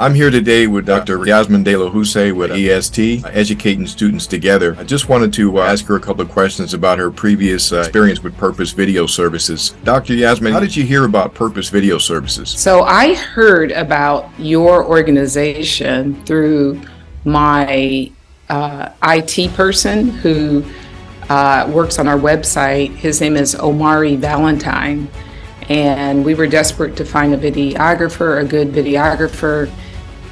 I'm here today with Dr. Yasmin Delahoussaye with EST, educating students together. I just wanted to ask her a couple of questions about her previous experience with Purpose Video Services. Dr. Yasmin, how did you hear about Purpose Video Services? So I heard about your organization through my IT person who works on our website. His name is Omari Valentine. And we were desperate to find a good videographer.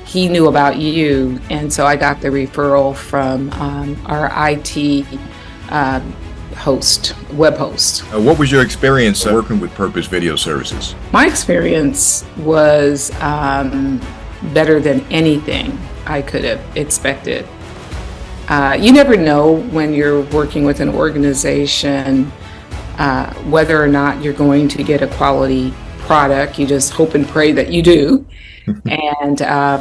He knew about you, and so I got the referral from our IT web host. What was your experience working with Purpose Video Services? My experience was better than anything I could have expected. You never know when you're working with an organization whether or not you're going to get a quality product. You just hope and pray that you do. And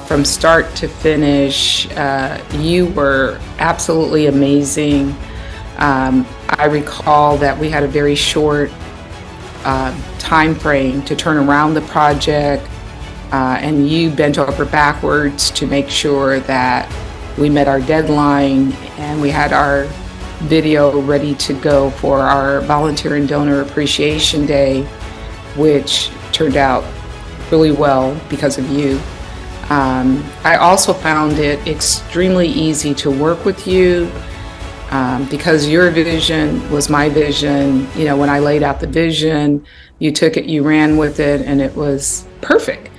from start to finish, you were absolutely amazing. I recall that we had a very short time frame to turn around the project, and you bent over backwards to make sure that we met our deadline and we had our video ready to go for our Volunteer and Donor Appreciation Day, which turned out really well because of you. I also found it extremely easy to work with you because your vision was my vision. You know, when I laid out the vision, you took it, you ran with it, and it was perfect.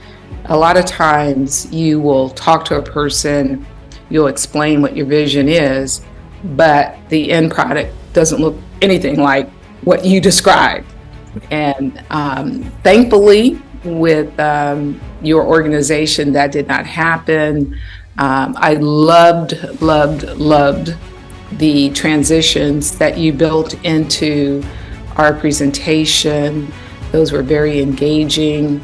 A lot of times you will talk to a person, you'll explain what your vision is, but the end product doesn't look anything like what you described. And thankfully, with your organization, that did not happen. I loved the transitions that you built into our presentation. Those were very engaging.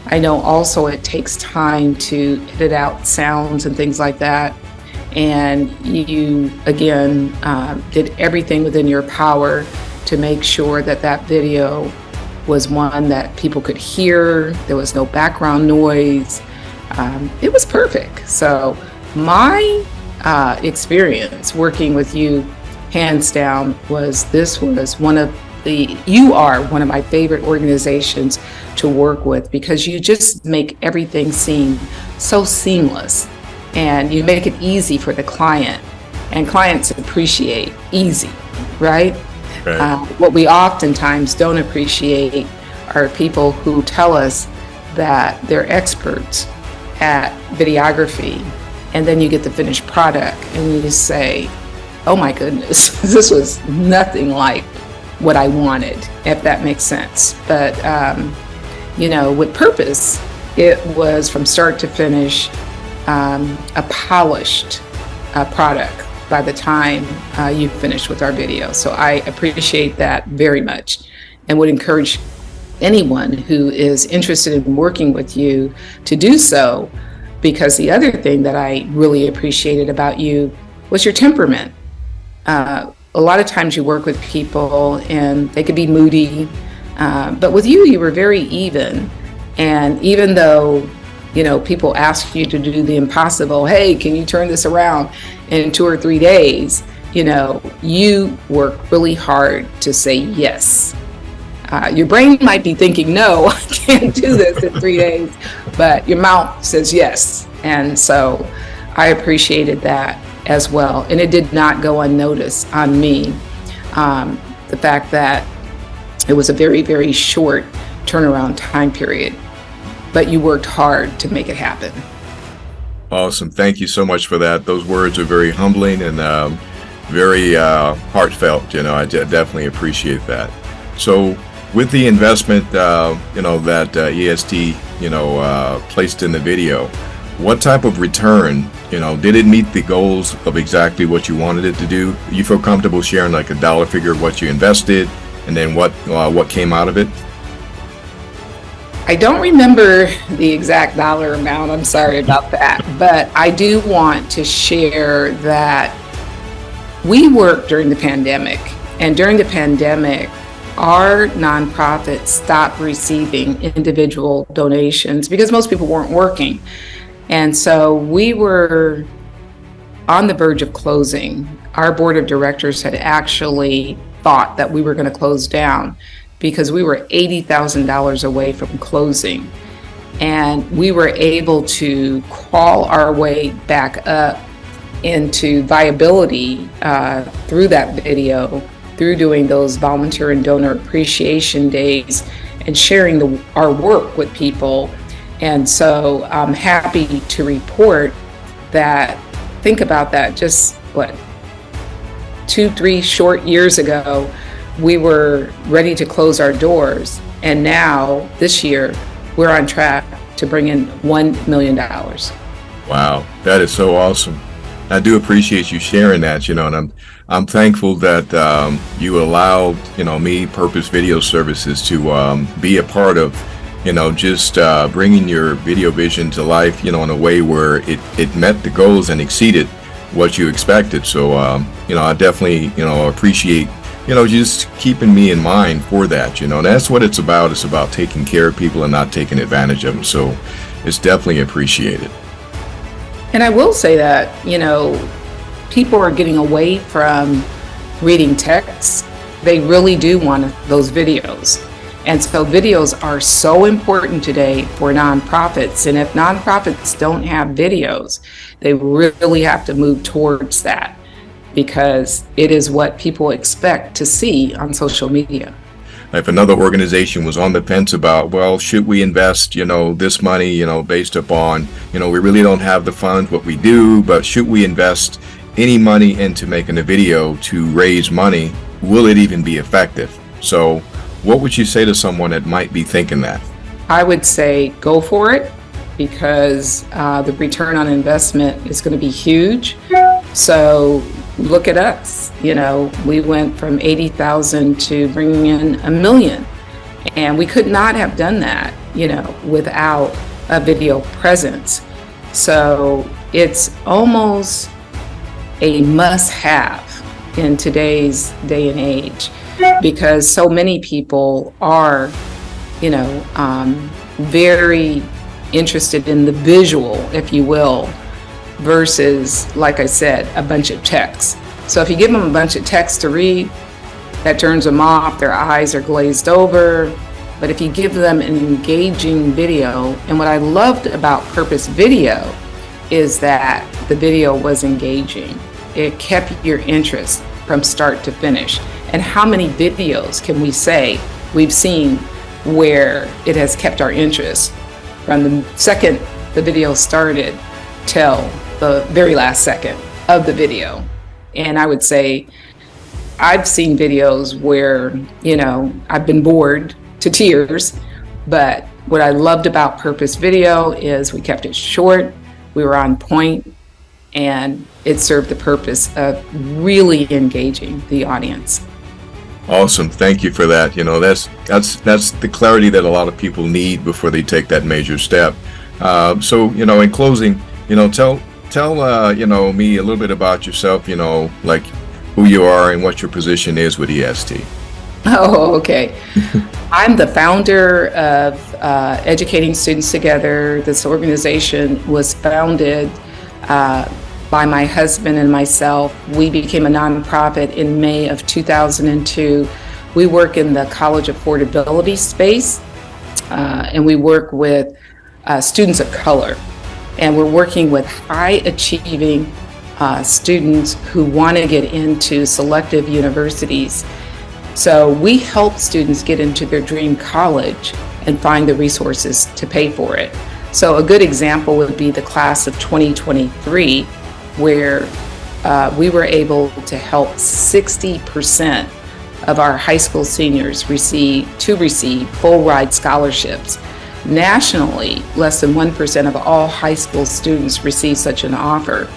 I know also it takes time to edit out sounds and things like that. And you, again, did everything within your power to make sure that that video was one that people could hear. There was no background noise. It was perfect. So my experience working with you, hands down, you are one of my favorite organizations to work with because you just make everything seem so seamless and you make it easy for the client, and clients appreciate easy, right? What we oftentimes don't appreciate are people who tell us that they're experts at videography, and then you get the finished product and you say, oh my goodness, this was nothing like what I wanted, if that makes sense. But with Purpose, it was from start to finish a polished product by the time you finish with our video. So I appreciate that very much and would encourage anyone who is interested in working with you to do so, because the other thing that I really appreciated about you was your temperament. A lot of times you work with people and they could be moody, but with you, you were very even. And even though people ask you to do the impossible, hey, can you turn this around in 2 or 3 days? You work really hard to say yes. Your brain might be thinking, no, I can't do this in 3 days, but your mouth says yes. And so I appreciated that as well. And it did not go unnoticed on me. The fact that it was a very, very short turnaround time period, but you worked hard to make it happen. Awesome. Thank you so much for that. Those words are very humbling and very heartfelt. I definitely appreciate that. So with the investment, that EST, placed in the video, what type of return, did it meet the goals of exactly what you wanted it to do? You feel comfortable sharing like a dollar figure of what you invested and then what came out of it? I don't remember the exact dollar amount, I'm sorry about that, but I do want to share that we worked during the pandemic, and during the pandemic, our nonprofit stopped receiving individual donations because most people weren't working. And so we were on the verge of closing. Our board of directors had actually thought that we were going to close down because we were $80,000 away from closing. And we were able to crawl our way back up into viability through that video, through doing those volunteer and donor appreciation days and sharing our work with people. And so I'm happy to report that, think about that, just 2-3 short years ago, we were ready to close our doors. And now this year, we're on track to bring in $1 million. Wow, that is so awesome. I do appreciate you sharing that, and I'm thankful that you allowed, me, Purpose Video Services, to be a part of, just bringing your video vision to life, in a way where it met the goals and exceeded what you expected. So, I definitely, appreciate, just keeping me in mind for that, that's what it's about. It's about taking care of people and not taking advantage of them. So it's definitely appreciated. And I will say that, people are getting away from reading texts. They really do want those videos. And so videos are so important today for nonprofits. And if nonprofits don't have videos, they really have to move towards that, because it is what people expect to see on social media. If another organization was on the fence about, well, should we invest, this money, based upon, we really don't have the funds, what we do, but should we invest any money into making a video to raise money? Will it even be effective? So what would you say to someone that might be thinking that? I would say go for it, because the return on investment is going to be huge. So look at us, we went from 80,000 to bringing in $1 million. And we could not have done that, without a video presence. So it's almost a must-have in today's day and age, because so many people are, very interested in the visual, if you will, versus, like I said, a bunch of text. So if you give them a bunch of text to read, that turns them off, their eyes are glazed over. But if you give them an engaging video, and what I loved about Purpose Video is that the video was engaging. It kept your interest from start to finish. And how many videos can we say we've seen where it has kept our interest from the second the video started till the very last second of the video? And I would say I've seen videos where, I've been bored to tears, but what I loved about Purpose Video is we kept it short, we were on point, and it served the purpose of really engaging the audience. Awesome. Thank you for that. That's the clarity that a lot of people need before they take that major step. So, in closing, tell me a little bit about yourself, like who you are and what your position is with EST. Oh, okay. I'm the founder of Educating Students Together. This organization was founded by my husband and myself. We became a nonprofit in May of 2002. We work in the college affordability space, and we work with students of color. And we're working with high achieving students who want to get into selective universities. So we help students get into their dream college and find the resources to pay for it. So a good example would be the class of 2023, where we were able to help 60% of our high school seniors receive full ride scholarships. Nationally, less than 1% of all high school students receive such an offer.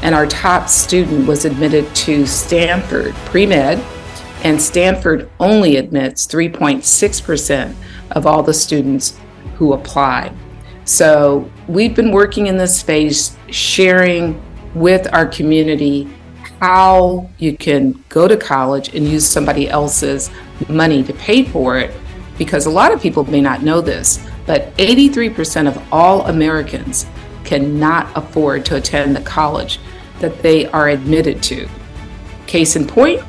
And our top student was admitted to Stanford pre-med, and Stanford only admits 3.6% of all the students who apply. So we've been working in this space, sharing with our community how you can go to college and use somebody else's money to pay for it, because a lot of people may not know this, but 83% of all Americans cannot afford to attend the college that they are admitted to. Case in point,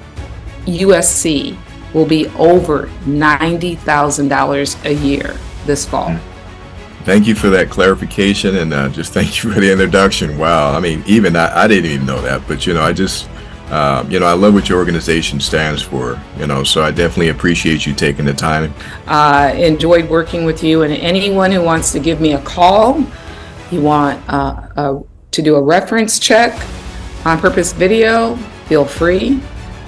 USC will be over $90,000 a year this fall. Thank you for that clarification, and just thank you for the introduction. Wow, I mean, even I didn't even know that, but I just, I love what your organization stands for, so I definitely appreciate you taking the time. Enjoyed working with you, and anyone who wants to give me a call, you want to do a reference check, on-purpose video, feel free.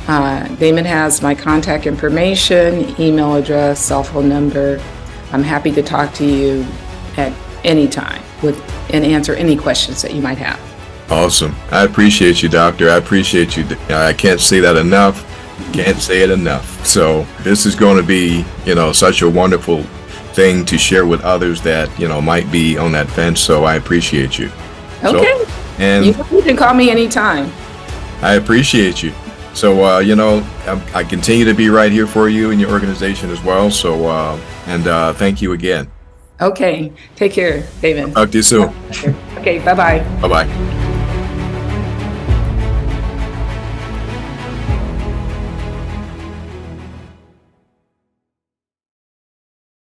Damon has my contact information, email address, cell phone number. I'm happy to talk to you at any time and answer any questions that you might have. Awesome. I appreciate you, Doctor. I appreciate you. I can't say that enough. Can't say it enough. So this is going to be, such a wonderful thing to share with others that, might be on that fence. So I appreciate you. Okay. And you can call me anytime. I appreciate you. So, I continue to be right here for you and your organization as well. So, thank you again. Okay. Take care, David. Talk to you soon. Okay. Bye-bye. Bye-bye.